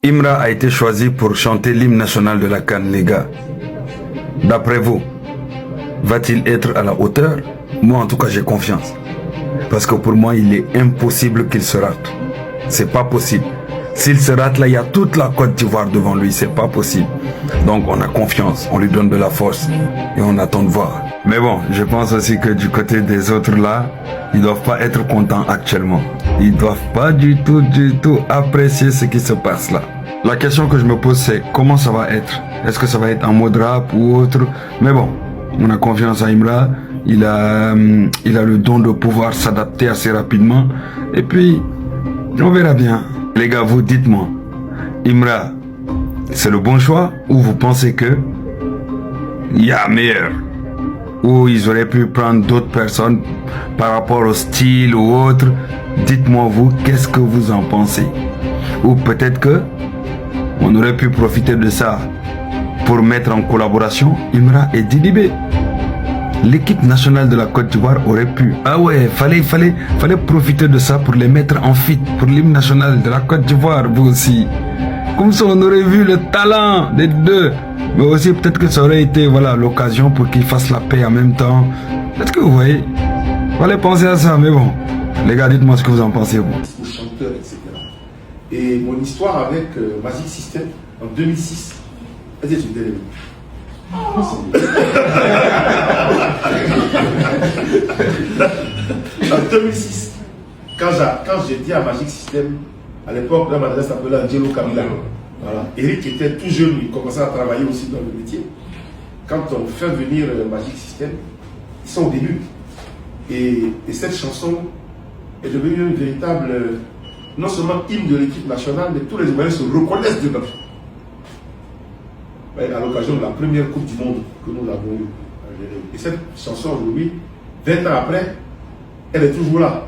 Imra a été choisi pour chanter l'hymne national de la CAN, les gars. D'après vous, va-t-il être à la hauteur? Moi, en tout cas, j'ai confiance. Parce que pour moi, il est impossible qu'il se rate. C'est pas possible. S'il se rate, là, il y a toute la Côte d'Ivoire devant lui. C'est pas possible. Donc, on a confiance. On lui donne de la force. Et on attend de voir. Mais bon, je pense aussi que du côté des autres, là, ils doivent pas être contents actuellement. Ils doivent pas du tout apprécier ce qui se passe là. La question que je me pose, c'est comment ça va être? Est-ce que ça va être en mode rap ou autre? Mais bon, on a confiance à Imra. Il a le don de pouvoir s'adapter assez rapidement. Et puis, on verra bien. Les gars, vous dites-moi, Imra, c'est le bon choix ou vous pensez que il y a meilleur? Ou ils auraient pu prendre d'autres personnes par rapport au style ou autre? Dites-moi vous, qu'est-ce que vous en pensez? Ou peut-être que on aurait pu profiter de ça pour mettre en collaboration Imra et Didibé. L'équipe nationale de la Côte d'Ivoire aurait pu. Ah ouais, fallait profiter de ça pour les mettre en feat pour l'hymne national de la Côte d'Ivoire, vous aussi. Comme ça, on aurait vu le talent des deux. Mais aussi, peut-être que ça aurait été voilà, l'occasion pour qu'ils fassent la paix en même temps. Peut-être que vous voyez, fallait penser à ça, mais bon. Les gars, dites-moi ce que vous en pensez, vous. Aux chanteurs, etc. Et mon histoire avec Magic System en 2006, vas-y, tu me dis. En 2006, quand j'ai dit à Magic System, à l'époque, la madrasa s'appelait Angelo Kamila. Voilà. Eric était tout jeune, il commençait à travailler aussi dans le métier. Quand on fait venir Magic System, ils sont au début. Et cette chanson est devenue une véritable, non seulement hymne de l'équipe nationale, mais tous les Ivoiriens se reconnaissent dedans. À l'occasion de la première Coupe du Monde que nous avons eue. Et cette chanson aujourd'hui, 20 ans après, elle est toujours là.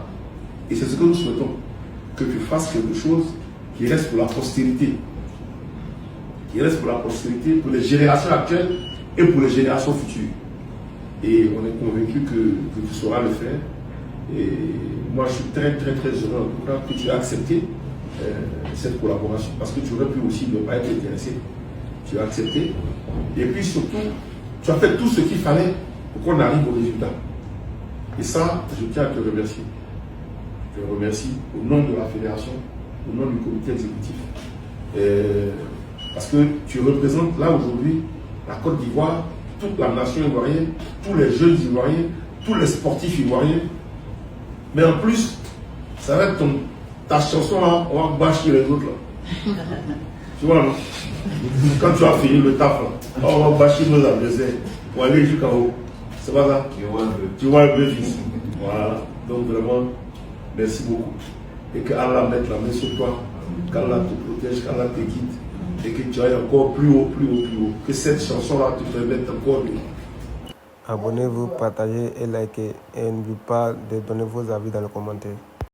Et c'est ce que nous souhaitons, que tu fasses quelque chose qui reste pour la postérité. Qui reste pour la postérité, pour les générations actuelles et pour les générations futures. Et on est convaincu que tu sauras le faire. Et moi, je suis très heureux en tout cas que tu aies accepté cette collaboration, parce que tu aurais pu aussi ne pas être intéressé. Tu as accepté. Et puis surtout, tu as fait tout ce qu'il fallait pour qu'on arrive au résultat. Et ça, je tiens à te remercier. Je te remercie au nom de la fédération, au nom du comité exécutif. Parce que tu représentes là aujourd'hui la Côte d'Ivoire, toute la nation ivoirienne, tous les jeunes Ivoiriens, tous les sportifs ivoiriens. Mais en plus, ça va être ta chanson là, on va bâcher les autres là. Tu vois, non? Quand tu as fini le taf là, on va bâcher nos adversaires pour aller jusqu'en haut. C'est pas ça? Tu vois un peu fils. Voilà. Donc vraiment, merci beaucoup. Et que Allah mette la main sur toi, qu'Allah te protège, qu'Allah te guide. Et que tu ailles encore plus haut. Que cette chanson-là te permette encore de... Abonnez-vous, partagez et likez. Et n'oubliez pas de donner vos avis dans les commentaires.